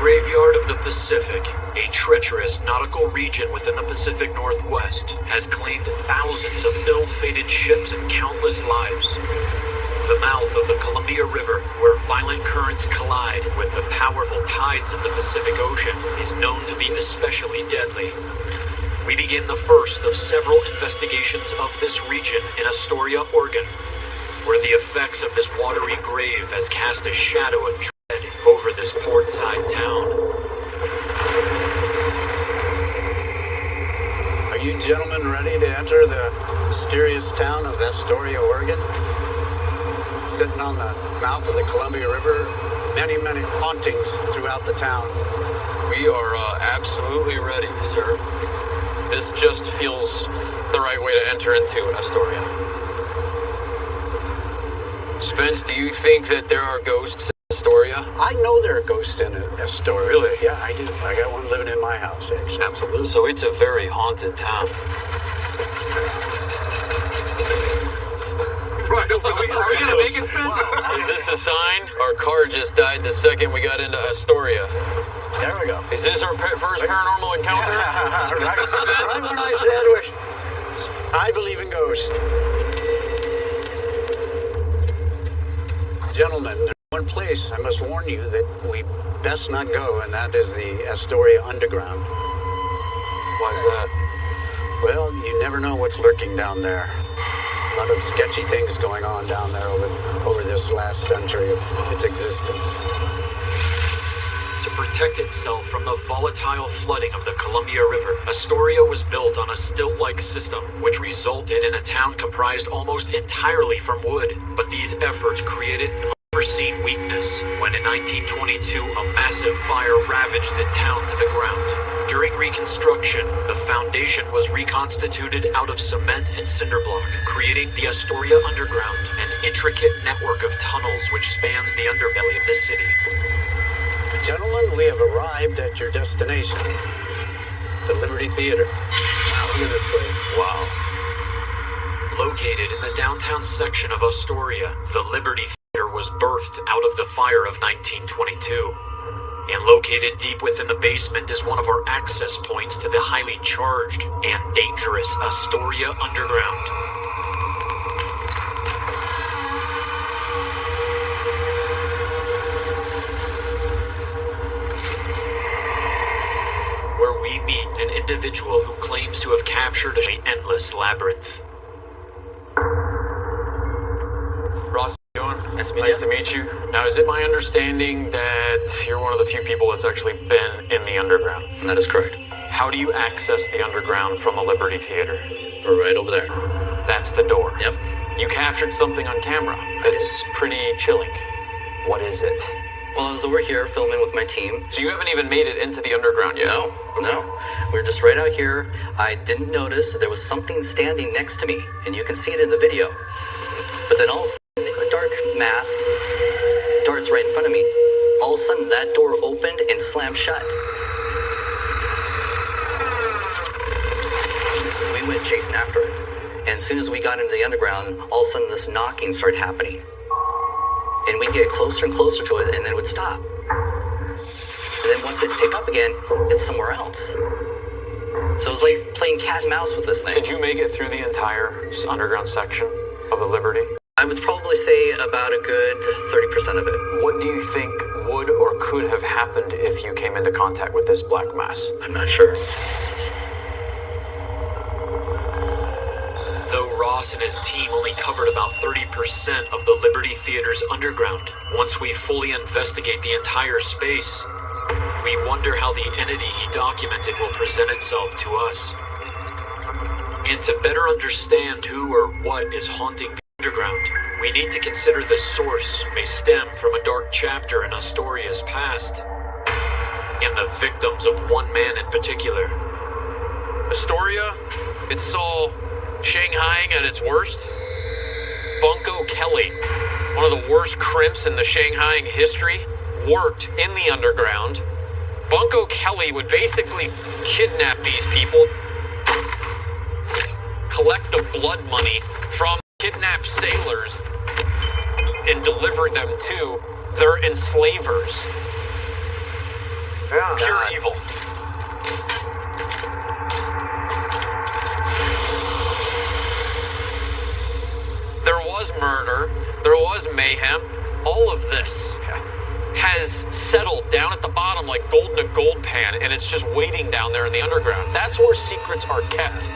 graveyard of the Pacific, a treacherous nautical region within the Pacific Northwest, has claimed thousands of ill-fated ships and countless lives. The mouth of the Columbia River, where violent currents collide with the powerful tides of the Pacific Ocean, is known to be especially deadly. We begin the first of several investigations of this region in Astoria, Oregon, where the effects of this watery grave has cast a shadow of dread over this portside town. Are you gentlemen ready to enter the mysterious town of Astoria, Oregon? Sitting on the mouth of the Columbia River, many hauntings throughout the town. We are absolutely ready, sir. This just feels the right way to enter into Astoria. Spence, do you think that there are ghosts in Astoria? I know there are ghosts in Astoria. Really? Yeah, I do. I got one living in my house, actually. Absolutely. So it's a very haunted town. Right, are we gonna make it, Spence? Is this a sign? Our car just died the second we got into Astoria. There we go. Is this our first paranormal encounter? Right when I said I believe in ghosts. Gentlemen, there's one place I must warn you that we best not go, and that is the Astoria Underground. Why is that? Well, you never know what's lurking down there. A lot of sketchy things going on down there over this last century of its existence. To protect itself from the volatile flooding of the Columbia River, Astoria was built on a stilt-like system, which resulted in a town comprised almost entirely from wood. But these efforts created an unforeseen weakness when in 1922 a massive fire ravaged the town to the ground. During reconstruction, the foundation was reconstituted out of cement and cinder block, creating the Astoria Underground, an intricate network of tunnels which spans the underbelly of the city. Gentlemen, we have arrived at your destination, the Liberty Theater. Wow, look at this place. Wow. Located in the downtown section of Astoria, the Liberty Theater was birthed out of the fire of 1922. And located deep within the basement is one of our access points to the highly charged and dangerous Astoria Underground. Where we meet an individual who claims to have captured an endless labyrinth. Ross, how you doing? Nice to meet you. Now, is it my understanding that you're one of the few people that's actually been in the underground? That is correct. How do you access the underground from the Liberty Theater? We're right over there. That's the door. Yep. You captured something on camera. That's pretty chilling. What is it? Well, I was over here filming with my team. So you haven't even made it into the underground yet? No. We're just right out here. I didn't notice that there was something standing next to me, and you can see it in the video. But then all of a sudden, a dark mass darts right in front of me. All of a sudden, that door opened and slammed shut. We went chasing after it. And as soon as we got into the underground, all of a sudden this knocking started happening. And we'd get closer and closer to it, and then it would stop. And then once it'd pick up again, it's somewhere else. So it was like playing cat and mouse with this thing. Did you make it through the entire underground section of the Liberty? I would probably say about a good 30% of it. What do you think would or could have happened if you came into contact with this black mass? I'm not sure. Though Ross and his team only covered about 30% of the Liberty Theater's underground, once we fully investigate the entire space, we wonder how the entity he documented will present itself to us. And to better understand who or what is haunting the underground, we need to consider the source may stem from a dark chapter in Astoria's past, and the victims of one man in particular. Astoria, it saw Shanghaiing at its worst. Bunko Kelly, one of the worst crimps in the Shanghaiing history, worked in the underground. Bunko Kelly would basically kidnap these people, collect the blood money from kidnapped sailors, and deliver them to their enslavers. Yeah. Pure God. evil. There was murder. There was mayhem. All of this has settled down at the bottom like gold in a gold pan, and it's just waiting down there in the underground. That's where secrets are kept.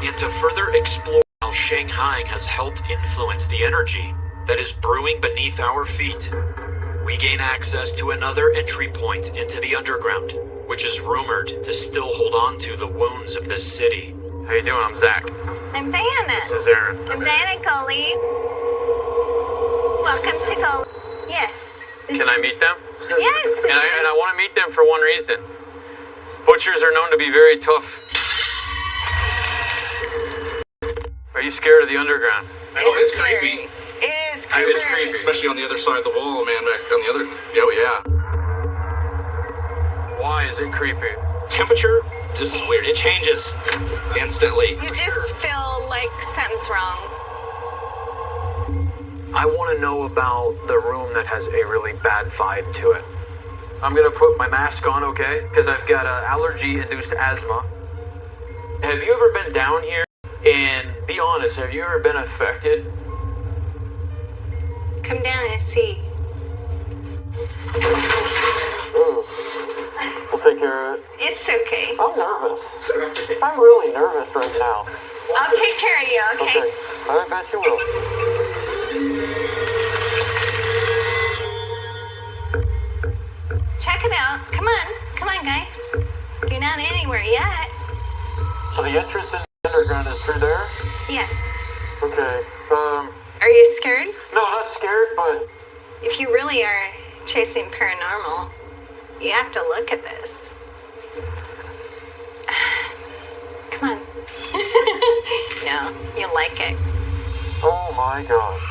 And to further explore how Shanghaiing has helped influence the energy that is brewing beneath our feet, we gain access to another entry point into the underground, which is rumored to still hold on to the wounds of this city. How you doing? I'm Zach. I'm Diana. This is Aaron. I'm Diana Colleen. Welcome to Colleen. Yes. Can I meet them? Yes. And I want to meet them for one reason. Butchers are known to be very tough. Are you scared of the underground? It's creepy. It is creepy. It's creepy, especially on the other side of the wall, man. Back on the other. Yeah. Why is it creepy? Temperature. This is weird. It changes instantly. You just feel like something's wrong. I want to know about the room that has a really bad vibe to it. I'm gonna put my mask on, okay? Because I've got allergy-induced asthma. Have you ever been down here? And be honest, have you ever been affected? Come down and see. We'll take care of it. It's okay. I'm nervous. I'm really nervous right now. I'll take care of you, okay? I bet you will. Check it out. Come on, guys. You're not anywhere yet. So the entrance in the underground is through there? Yes. Okay. Are you scared? No, not scared, but If you really are chasing paranormal, you have to look at this. Come on. No, you'll like it. oh my gosh.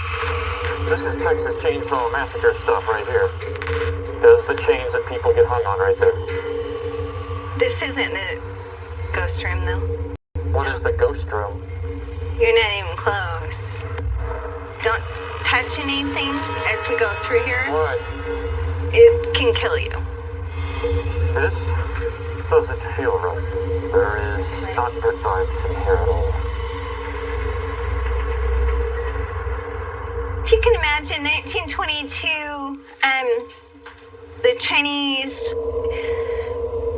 This is Texas Chainsaw Massacre stuff right here. There's the chains that people get hung on right there. This isn't the ghost room, though. What is the ghost room? You're not even close. Don't touch anything as we go through here. What? It can kill you. This doesn't feel right. There is not good vibes in here at all. If you can imagine 1922, the Chinese,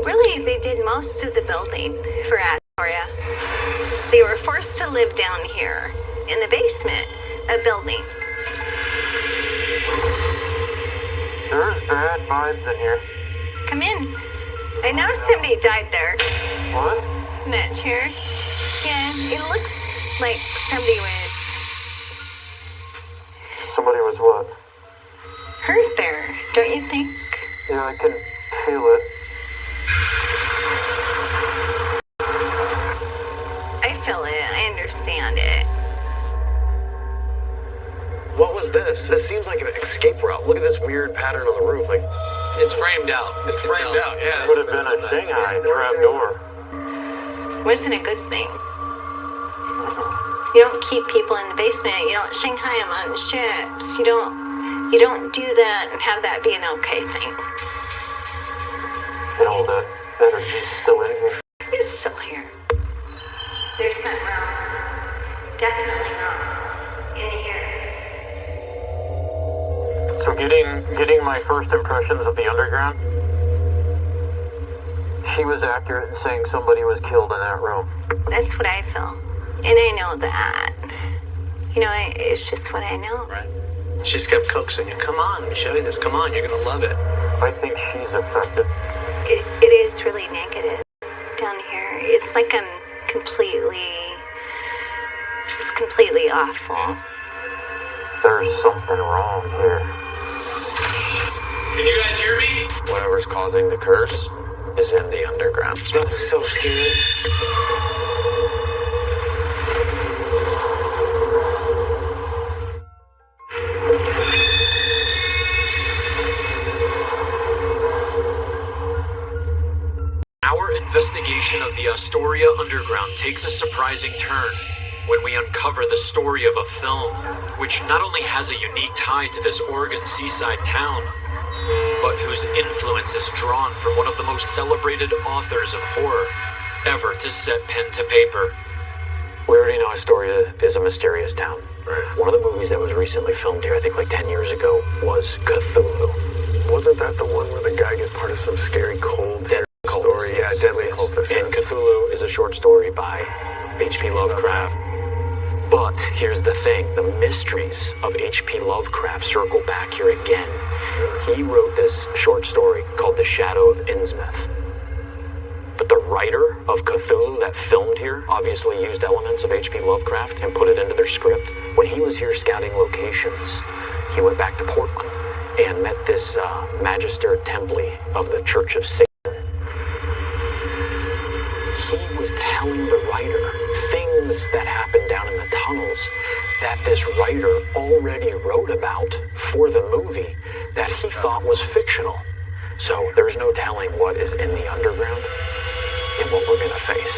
really, they did most of the building for Astoria. They were forced to live down here in the basement of buildings. There's bad vibes in here. Come in. I know somebody died there What? in that chair. Yeah, it looks like somebody was Somebody was what? hurt there, don't you think? Yeah, I can feel it. I feel it. I understand it. What was this? This seems like an escape route. Look at this weird pattern on the roof. Like, It's framed out. it's You can framed tell. out. Yeah. Could have been a Shanghai trapdoor. Wasn't a good thing. You don't keep people in the basement. You don't Shanghai them on ships. You don't do that and have that be an okay thing. And all that energy's still in here. It's still here. There's something wrong. Definitely wrong. In here. So getting my first impressions of the underground, she was accurate in saying somebody was killed in that room. That's what I feel. And I know that. You know, it's just what I know. Right. She's kept coaxing you. Come on, let me show you this. Come on, you're gonna love it. I think she's affected. It is really negative down here. It's like it's completely awful. There's something wrong here. Can you guys hear me? Whatever's causing the curse is in the underground. I'm so scared. Our investigation of the Astoria Underground takes a surprising turn when we uncover the story of a film which not only has a unique tie to this Oregon seaside town, but whose influence circumstances drawn from one of the most celebrated authors of horror ever to set pen to paper. We already know Astoria is a mysterious town. One of the movies that was recently filmed here, I think like 10 years ago, was Cthulhu. Wasn't that the one where the guy gets part of some scary cold story? Yeah, Deadly Cultist. And Cthulhu is a short story by H.P. Lovecraft. But here's the thing, the mysteries of H.P. Lovecraft circle back here again. He wrote this short story called The Shadow of Innsmouth. But the writer of Cthulhu that filmed here obviously used elements of H.P. Lovecraft and put it into their script. When he was here scouting locations, he went back to Portland and met this Magister Templi of the Church of Satan. He was telling the writer things that happened down in the tunnels that this writer already wrote about for the movie that he thought was fictional. So there's no telling what is in the underground and what we're gonna face.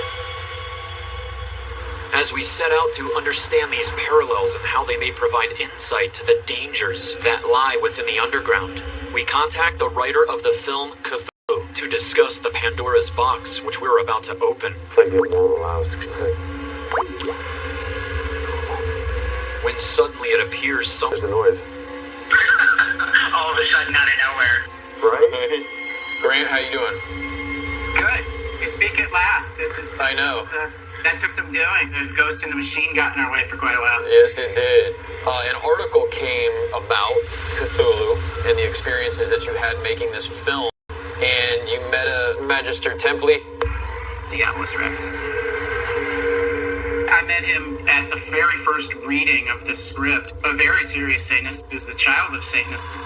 As we set out to understand these parallels and how they may provide insight to the dangers that lie within the underground, we contact the writer of the film Cthulhu to discuss the Pandora's box, which we're about to open. It's like it won't allow us to connect. When suddenly it appears There's the noise. All of a sudden, out of nowhere. Right? Grant, how you doing? Good. You speak at last. I know. That took some doing. The ghost in the machine got in our way for quite a while. Yes, it did. An article came about Cthulhu and the experiences that you had making this film, and you met a Magister Templi. Diabolus Rex. I met him at the very first reading of the script. A very serious Satanist, is the child of Satanists.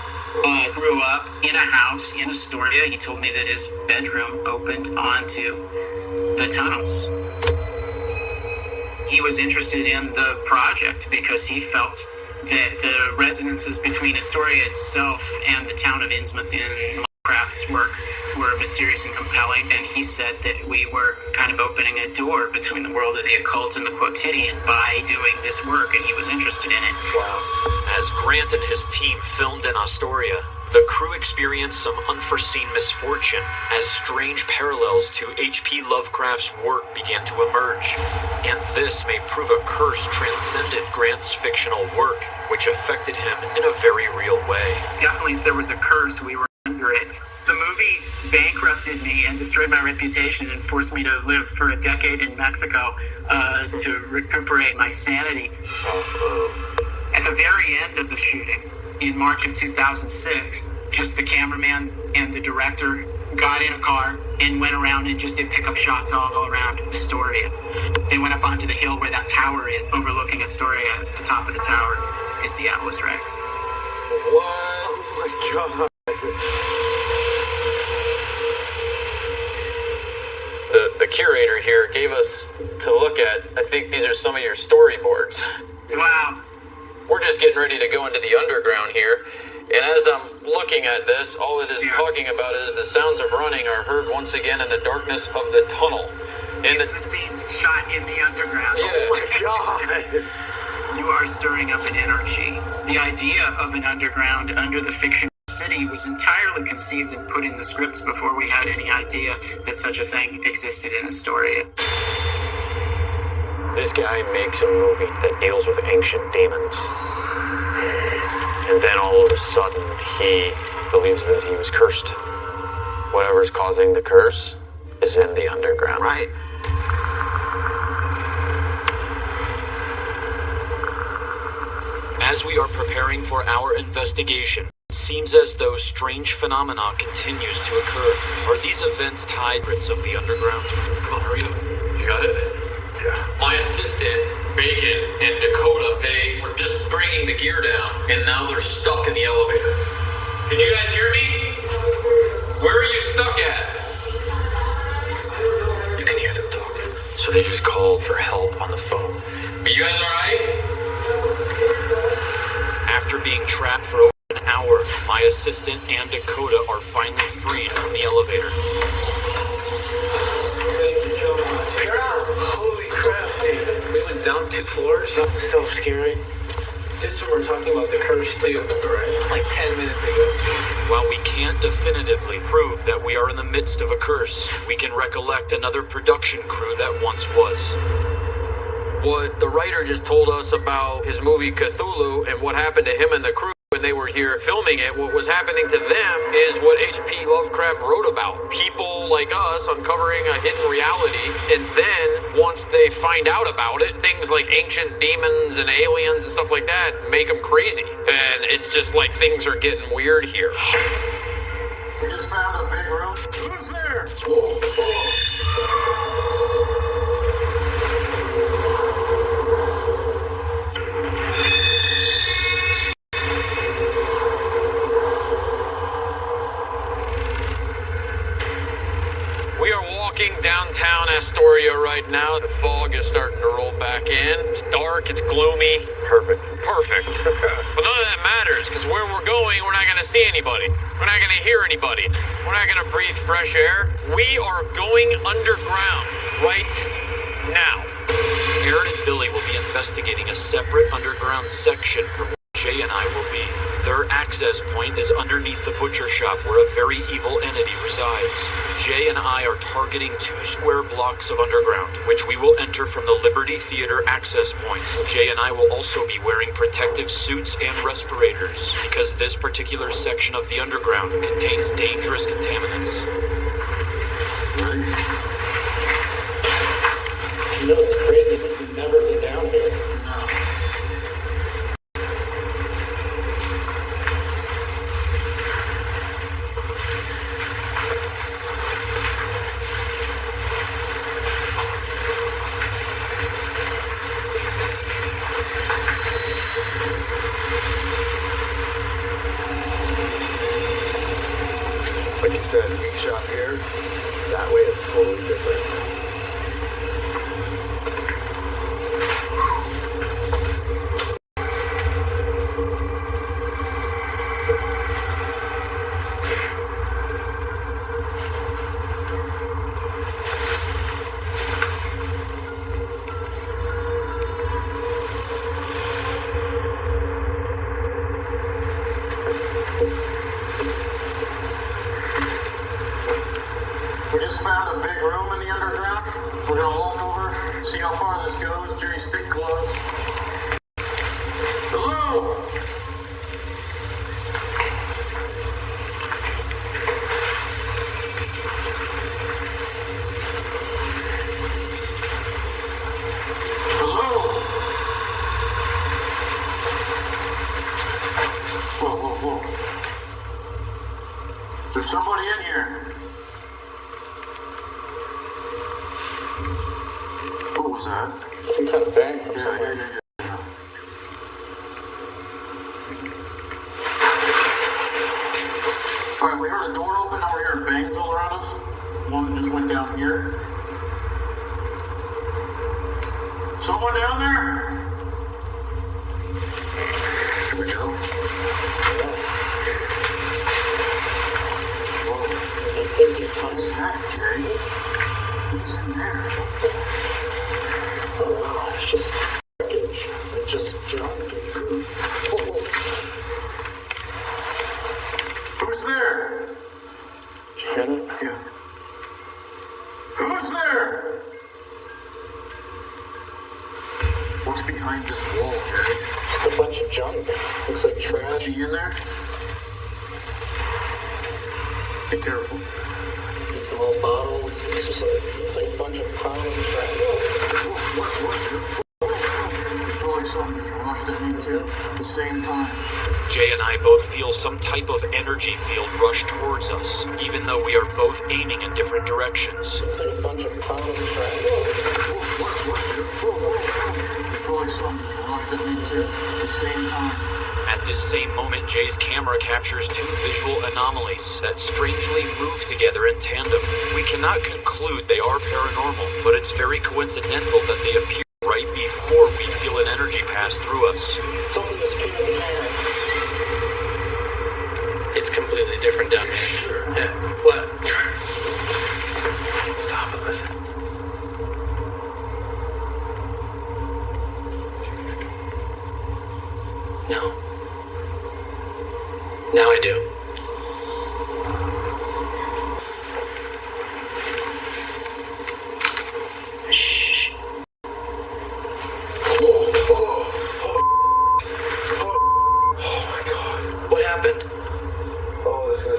Grew up in a house in Astoria. He told me that his bedroom opened onto the tunnels. He was interested in the project because he felt that the resonances between Astoria itself and the town of Innsmouth in Lovecraft's work were mysterious and compelling, and he said that we were kind of opening a door between the world of the occult and the quotidian by doing this work, and he was interested in it. As Grant and his team filmed in Astoria, the crew experienced some unforeseen misfortune as strange parallels to H.P. Lovecraft's work began to emerge. And this may prove a curse transcended Grant's fictional work, which affected him in a very real way. Definitely, if there was a curse, we were under it. The movie bankrupted me and destroyed my reputation and forced me to live for a decade in Mexico to recuperate my sanity. At the very end of the shooting, in March of 2006, just the cameraman and the director got in a car and went around and just did pickup shots all around Astoria. They went up onto the hill where that tower is, overlooking Astoria. At the top of the tower is Diabolus Rex. What? Oh my God. The curator here gave us to look at, I think these are some of your storyboards. Wow. We're just getting ready to go into the underground here, and as I'm looking at this, all it is talking about is the sounds of running are heard once again in the darkness of the tunnel. It's the scene shot in the underground. Yeah. Oh my God. You are stirring up an energy. The idea of an underground under the fictional city was entirely conceived and put in the script before we had any idea that such a thing existed in Astoria. This guy makes a movie that deals with ancient demons. And then all of a sudden, he believes that he was cursed. Whatever's causing the curse is in the underground. Right. As we are preparing for our investigation, it seems as though strange phenomena continues to occur. Are these events tied to of the underground? Come on, hurry up. You got it? Yeah. My assistant, Bacon, and Dakota, they were just bringing the gear down, and now they're stuck in the elevator. Can you guys hear me? Where are you stuck at? You can hear them talking. So they just called for help on the phone. Are you guys alright? After being trapped for over an hour, my assistant and Dakota are finally freed from the elevator. Thank you so much. You're out. Holy crap, dude. We went down 2 floors. So scary. Just when we're talking about the curse too, right? Like 10 minutes ago. While we can't definitively prove that we are in the midst of a curse, we can recollect another production crew that once was. What the writer just told us about his movie Cthulhu and what happened to him and the crew when they were here filming it, what was happening to them is what H.P. Lovecraft wrote about. People like us uncovering a hidden reality, and then once they find out about it, things like ancient demons and aliens and stuff like that make them crazy. And it's just like things are getting weird here. We just found a big room. Who's there? We are walking downtown Astoria right now. The fog is starting to roll back in. It's dark, it's gloomy. Perfect. But none of that matters, because where we're going, we're not going to see anybody. We're not going to hear anybody. We're not going to breathe fresh air. We are going underground right now. Aaron and Billy will be investigating a separate underground section from where Jay and I will be. Their access point is underneath the butcher shop where a very evil entity resides. Jay and I are targeting 2 square blocks of underground, which we will enter from the Liberty Theater access point. Jay and I will also be wearing protective suits and respirators, because this particular section of the underground contains dangerous contaminants. You know, it's crazy that you've never been down here. Like you said, we shot here. That way is totally different. We just found a big room in the underground. We're gonna walk over, see how far this goes. Jay, stick close. Hello? Hello? Whoa. There's somebody in here. What was that? Some kind of bang from somewhere. Yeah. Alright, we heard a door open, now we're hearing bangs all around us. One just went down here. Someone down there? Here we go. Whoa. I think he's trying What's that, Jay? Who's in there? Oh, it's just wreckage. It's just junk. Who's there? Did you hear that? Yeah. Who's there? What's behind this wall, Jay? Just a bunch of junk. Looks like trash. Is he in there? Be careful. See some old bottles. It's just looks like a bunch of pound trash. I feel like something just rushed at me too at the same time. Jay and I both feel some type of energy field rush towards us, even though we are both aiming in different directions. Looks like a bunch of pound trash. I feel like something just rushed at me too at the same time. At this same moment, Jay's camera captures 2 visual anomalies that strangely move together in tandem. We cannot conclude they are paranormal, but it's very coincidental that they appear right before we feel an energy pass through us. Something is killing the camera. It's completely different down here. Yeah. What? Stop and listen.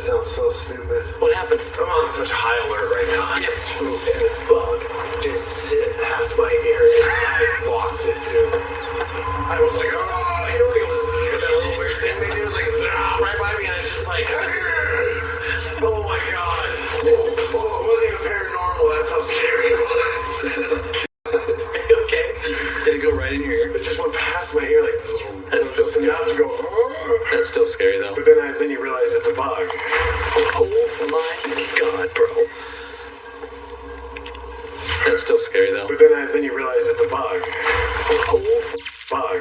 sounds so stupid. What happened? I'm on such high alert right now. I get swooped and this bug just sit past my ear and I lost it, dude. I was like, oh, you know, like it was that little weird thing they do, like right by me, and it's just like, oh my god. Oh, it wasn't even paranormal. That's how scary it was. Okay. Did it go right in your ear? It just went past my ear, like. That's still scary. To go, oh. That's still scary though. But then you realize it's a bug. Oh my god, bro. That's still scary though. But then you realize it's a bug. Oh, Bug.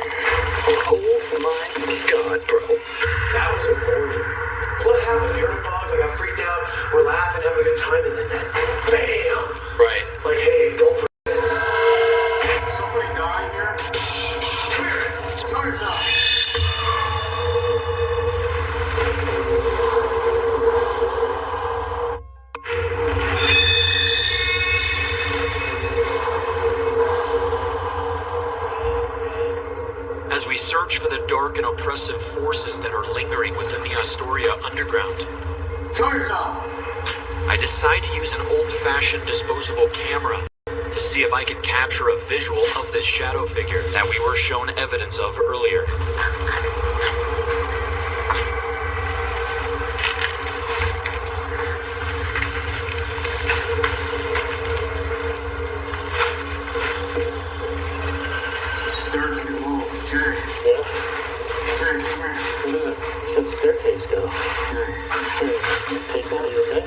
oh my god, bro. That was a warning. What happened? You heard a bug? I got freaked out. We're laughing, having a good time, and then that bam! Right. Like, hey, don't for Somebody died here? Come here. Show yourself. As we search for the dark and oppressive forces that are lingering within the Astoria underground, Show yourself. I decide to use an old-fashioned disposable camera to see if I can capture a visual of this shadow figure that we were shown evidence of earlier. Staircase. Whoa, Jay. Yeah? Jay, come here. Where did the staircase go? Jay. Take that, you okay?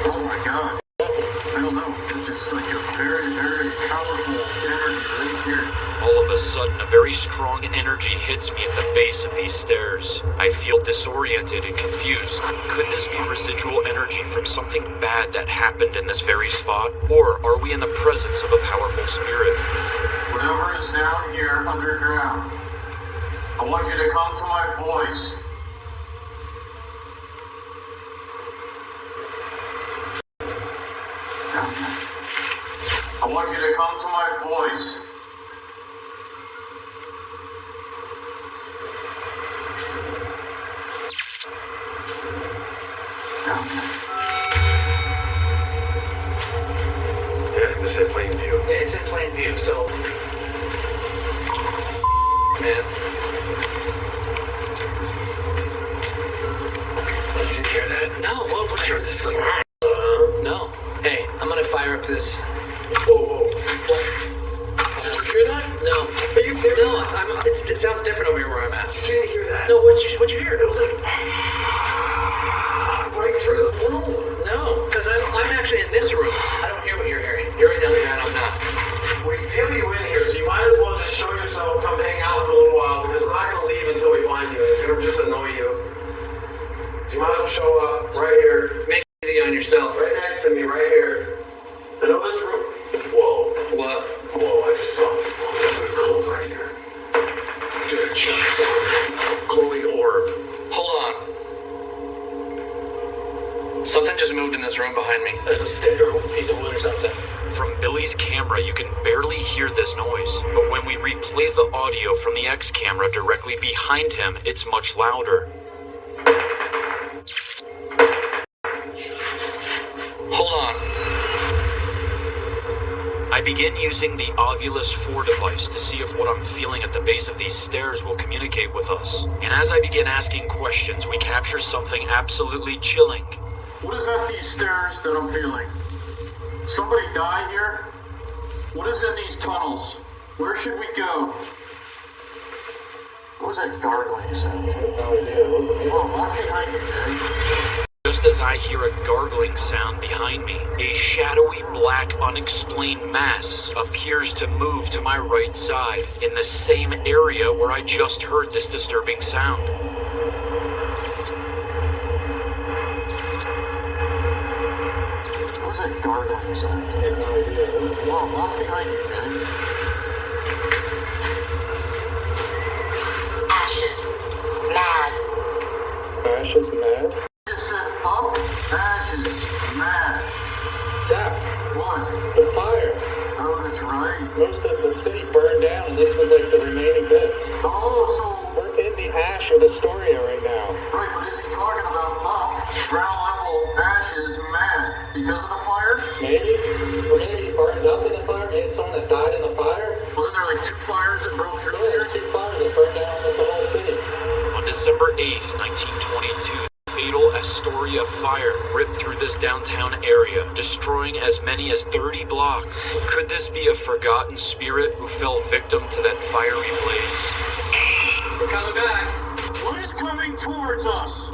Oh my god. I don't know. It's just like a very, very powerful energy right here. All of a sudden, a very strong energy hits me at the base of these stairs. I feel disoriented and confused. Could this be residual energy from something bad that happened in this very spot? Or are we in the presence of a powerful spirit? Whatever is down here underground, I want you to come to my voice. I want you to come to my voice. Yeah, this is plain view. Yeah, it's in plain view, so. Man. You didn't hear that? No, what I heard this like, No. Hey, I'm gonna fire up this. whoa. Did you hear that? No. Are you serious? No, it sounds different over here where I'm at. You didn't hear that? No, what'd you hear? It was like, right through the room. No, because I'm actually in this room. I don't hear what you're hearing. You're in the other room, I'm not. We feel you in here, so you might as well just show yourself, come hang out for a little while, because we're not going to leave until we find you. It's going to just annoy you. So you might as well show up right here. Make it easy on yourself. Right next to me, right here. I know this room. Whoa. What? Whoa, I just saw something cold right here. Dude, I just saw a glowing orb. Hold on. Something just moved in this room behind me. There's a stick or a piece of wood or something. From Billy's camera, you can barely hear this noise, but when we replay the audio from the X camera directly behind him, it's much louder. Hold on. I begin using the Ovilus 4 device to see if what I'm feeling at the base of these stairs will communicate with us. And as I begin asking questions, we capture something absolutely chilling. What is at these stairs that I'm feeling? Somebody died here? What is in these tunnels? Where should we go? What was that gargling sound? Whoa, watch behind you, Jay. Just as I hear a gargling sound behind me, a shadowy black unexplained mass appears to move to my right side in the same area where I just heard this disturbing sound. What was that gargling sound? Whoa, watch behind you, Jay. Ashes. Mad. Ashes mad? Just said up, ashes, mad. Zach, What? the fire. Oh, that's right. Most of the city burned down, and this was like the remaining bits. Oh, so We're in the ash of Astoria right now. Right, but is he talking about up? Ground level ash is mad because of the fire? Maybe. Or maybe he burned up in the fire. Maybe someone that died in the fire. Wasn't there like 2 fires that broke through Yeah, here? there's 2 fires that burned down almost the whole city. On December 8th, 1922, the fatal Astoria fire ripped through this downtown area, destroying as many as 30 blocks. Could this be a forgotten spirit who fell victim to that fiery blaze? We're coming back. What is coming towards us?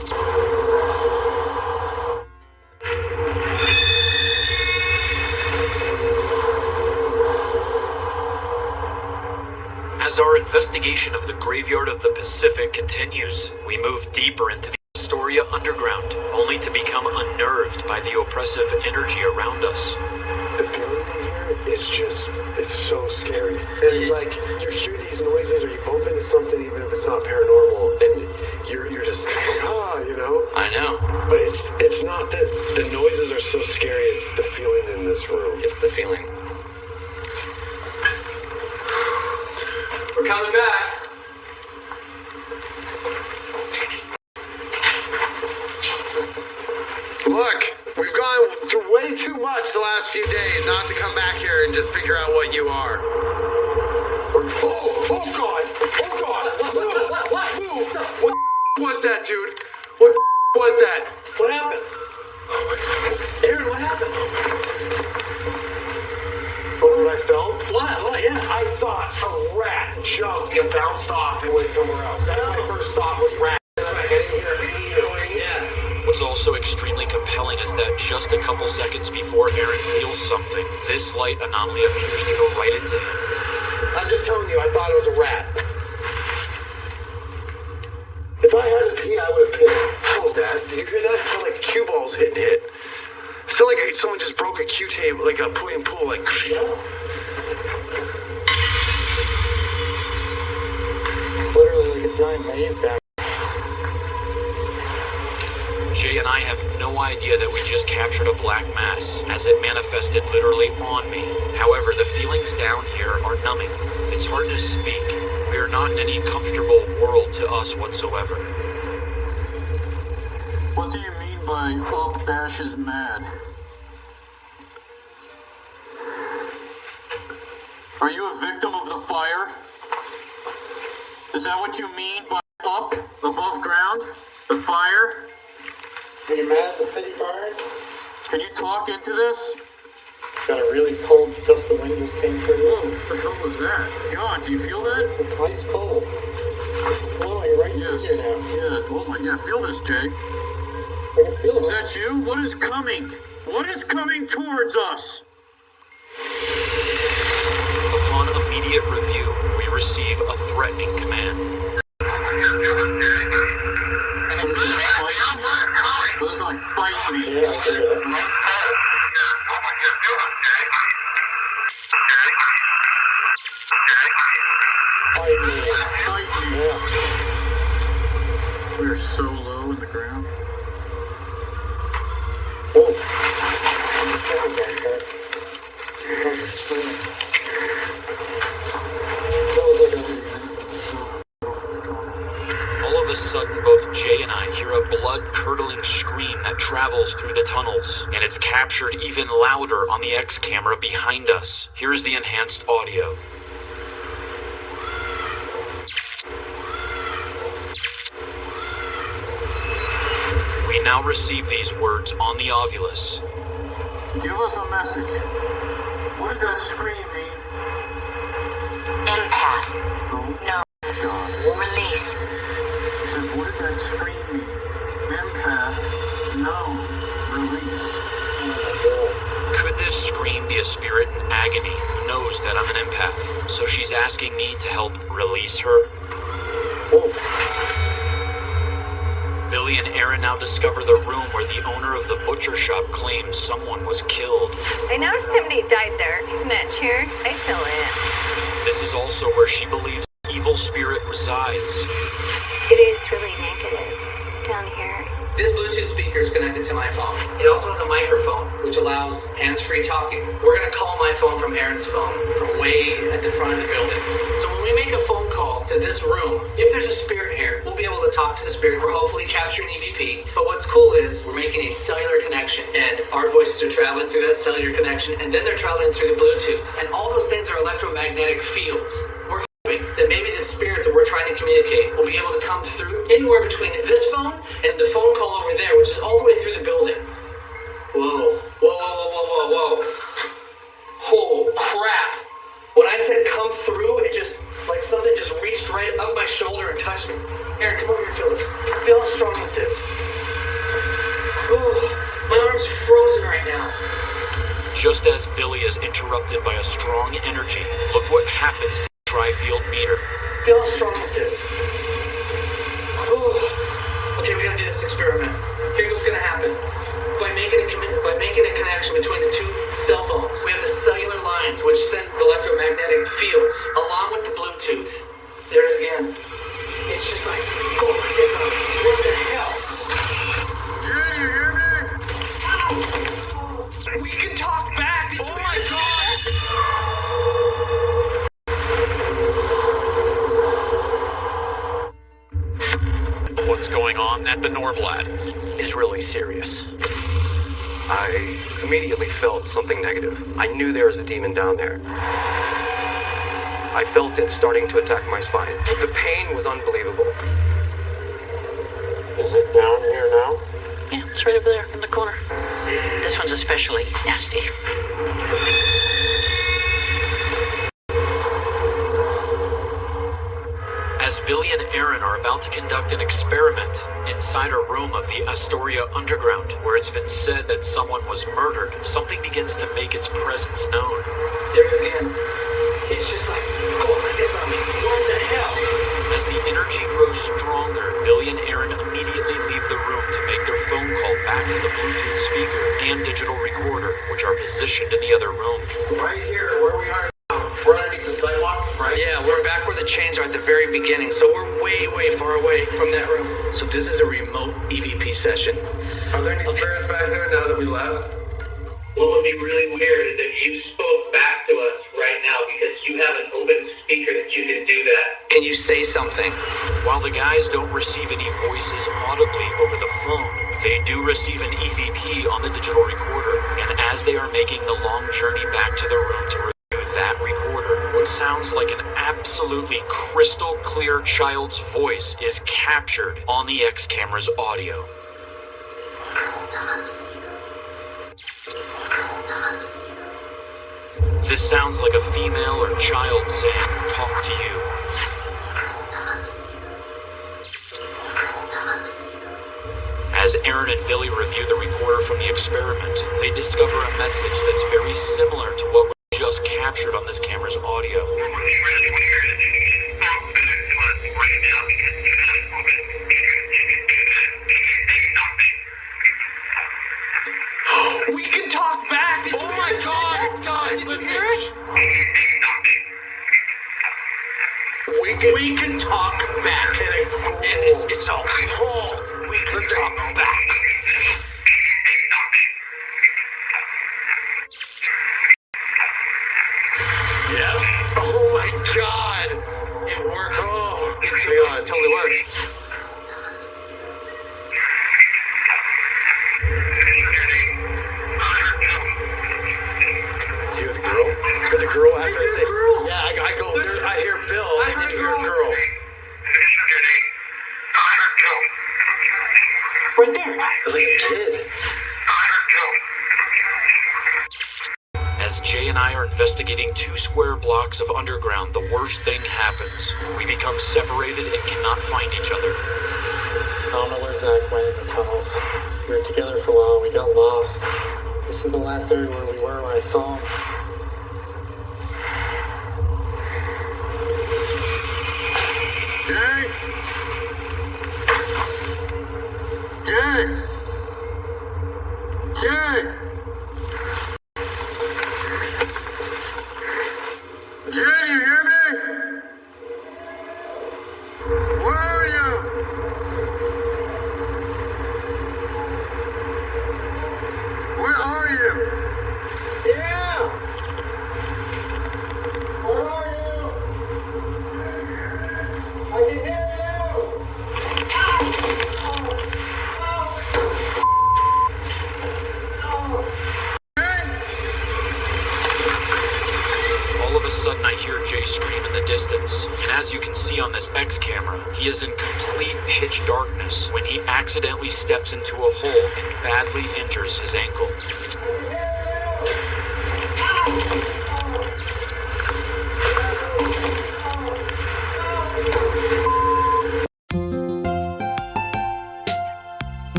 As our investigation of the Graveyard of the Pacific continues, we move deeper into the Astoria underground, only to become unnerved by the oppressive energy around us. The feeling in here is just, it's so scary. And like, you hear these noises or you bump into something even if it's not paranormal and you're just, you know? I know. But it's not that the noises are so scary, it's the feeling in this room. It's the feeling. We're coming back. Look, we've gone through way too much the last few days not to come back here and just figure out what you are. Oh God! Move! What was that, dude? What was that? What happened? Oh my God. Aaron, what happened? Oh, what I felt? What? Yeah. I thought a rat jumped and bounced off and went somewhere else. That's my first thought was rat. And I get in here immediately. Yeah. What's also extremely compelling is that just a couple seconds before Aaron feels something, this light anomaly appears to go right into him. I'm just telling you, I thought it was a rat. If I had to pee, I would have pissed. How was that? Did you hear that? It felt like cue balls hitting it. It felt like someone just broke a cue table, like a pull and pull, like. Literally like a giant maze down. Jay and I have no idea that we just captured a black mass, as it manifested literally on me. However, the feelings down here are numbing. It's hard to speak. We are not in any comfortable world to us whatsoever. What do you mean by up ash is mad? Are you a victim of the fire? Is that what you mean by up, above ground, the fire? Are you mad at the city burned? Can you talk into this? Got a really cold gust of wind just came through. Whoa, what the hell was that? God, do you feel that? It's ice cold. It's blowing right through here now. Yeah, oh my God, feel this, Jay. I can feel it. Is that you? What is coming? What is coming towards us? Upon immediate review, we receive a threatening command. Those like fight me. Yeah, I hear that. Fight me. Fight me. Yeah. We're so low in the ground. Oh. That was a scream. All of a sudden, both Jay and I hear a blood-curdling scream that travels through the tunnels, and it's captured even louder on the X camera behind us. Here's the enhanced audio. We now receive these words on the ovulus. Give us a message. What did that scream mean? Empath. No. God. Release. He said, what did that scream mean? Empath. No. Release. Could this scream be a spirit in agony who knows that I'm an empath? So she's asking me to help release her? Billy and Aaron now discover the room where the owner of the butcher shop claims someone was killed. I know somebody died there. In that chair, I feel it. This is also where she believes the evil spirit resides. It is really negative down here. This Bluetooth speakers connected to my phone. It also has a microphone, which allows hands-free talking. We're gonna call my phone from Aaron's phone, from way at the front of the building. So when we make a phone call to this room, if there's a spirit here, we'll be able to talk to the spirit. We're hopefully capturing EVP. But what's cool is we're making a cellular connection, and our voices are traveling through that cellular connection, and then they're traveling through the Bluetooth. And all those things are electromagnetic fields. We're hoping that maybe the spirit that we're trying to communicate will be able to come through anywhere between this phone and the phone call over there, which is all the way through the building. Whoa. Whoa, whoa, whoa, whoa, whoa, whoa. Oh, crap. When I said come through, it just, like something just reached right up my shoulder and touched me. Aaron, come over here and feel this. Feel how strong this is. Ooh, my arm's frozen right now. Just as Billy is interrupted by a strong energy, look what happens to the tri-field meter. Feel how strong this is. Ooh. Okay, we gotta do this experiment. Here's what's gonna happen. By making a connection between the two cell phones, we have the cellular lines which send electromagnetic fields along with the Bluetooth. There it is again. It's just like, go like this on me. What the hell? Jare, you hear me? We can talk back. Oh my God! What's going on at the Norblad is really serious. I immediately felt something negative. I knew there was a demon down there. I felt it starting to attack my spine. The pain was unbelievable. Is it down here now? Yeah, it's right over there in the corner. This one's especially nasty. As Billy and Aaron are about to conduct an experiment inside a room of the Astoria Underground, where it's been said that someone was murdered, something begins to make its presence known. There it is again. It's just like, go like this on me. What the hell? As the energy grows stronger, Billy and Aaron immediately leave the room to make their phone call back to the Bluetooth speaker and digital recorder, which are positioned in the other room. Right here, where we are now. We're underneath the sidewalk, right? Yeah, we're back where the chains are at the very beginning, so we're way, way far away from that room. So this is a remote EVP session. Are there any spirits back there now that we left? What would be really weird is if you spoke back to us right now, because you have an open speaker that you can do that. Can you say something? While the guys don't receive any voices audibly over the phone, they do receive an EVP on the digital recorder, and as they are making the long journey back to their room to review that recorder, what sounds like an absolutely crystal clear child's voice is captured on the X camera's audio. This sounds like a female or child saying, "Talk to you." As Aaron and Billy review the recorder from the experiment, they discover a message that's very similar to what was just captured on this camera's audio. We can talk back! Oh my God! Did you hear it? We can talk back. And it's all cool. We can talk back. Yeah. Oh my God! It worked. Oh, it totally worked. The girl after I say, yeah, I go there, I hear Bill, and then you hear girl. Right there. It's like a kid. As Jay and I are investigating 2 square blocks of underground, the worst thing happens. We become separated and cannot find each other. I don't know where Zach went in the tunnels. We were together for a while, we got lost. This is the last area where we were when I saw him. Jay! Jay! Jay! Jay, do you hear me? Where are you? collapse when he accidentally steps into a hole and badly injures his ankle.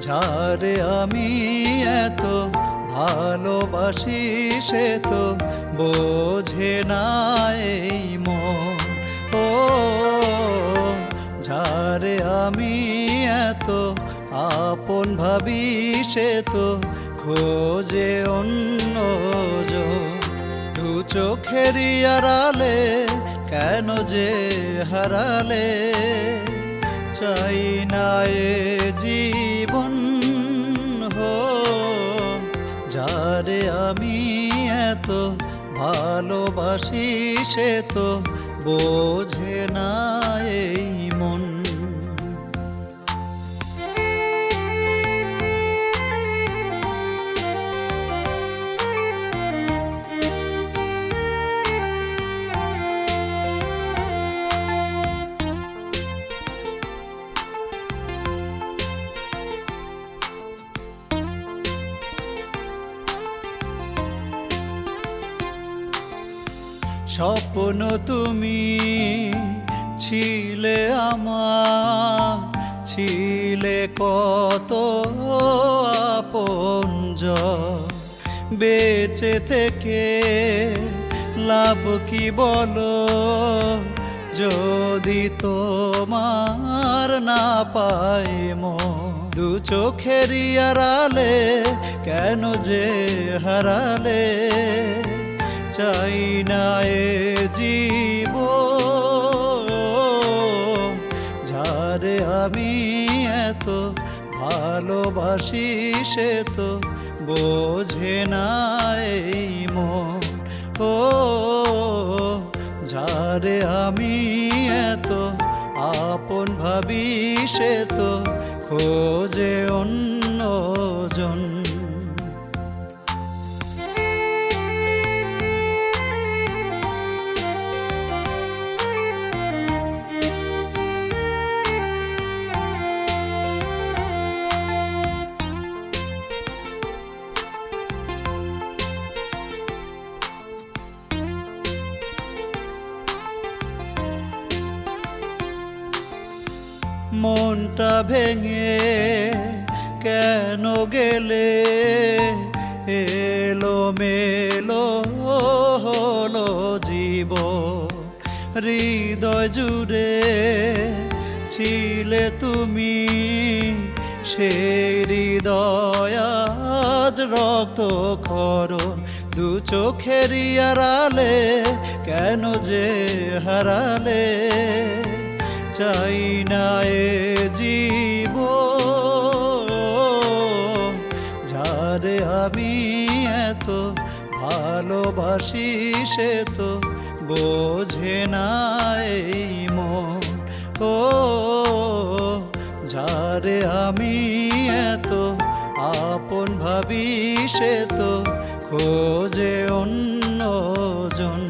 যারে আমি এত ভালোবাসি সে তো বোঝে না এই মন। ও যারে আমি এত আপন ভাবি সে তো খোঁজে অন্যজন। দু চোখেরই আড়ালে কেন যে হারালে, চাই না এ জীবন হো। যারে আমি এত ভালোবাসি সে তো বোঝে না এই মন। স্বপ্ন তুমি ছিলে আমার, ছিলে কত আপনজন। বেঁচে থেকে লাভ কি বলো, যদি তোমার না পাই মন। দু চোখেরই আড়ালে কেন যে হারালে, চাই না এ জীবন। যারে আমি এত ভালোবাসি সে তো বোঝে না এই মন। ও যারে আমি এত আপন ভাবি সে তো খোঁজে অন্যজন। মনটা ভেঙে কেন গেলে, এলো মেলো হলো জীবন। হৃদয় জুড়ে ছিলে তুমি, সেই হৃদয় আজ রক্ত ক্ষরণ। দু চোখেরই আড়ালে কেন যে হারালে, চাই না এ জীবন। যারে আমি এত ভালোবাসি সে তো বোঝে না এই মন। ও যারে আমি এত আপন ভাবি সে তো খোঁজে অন্যজন।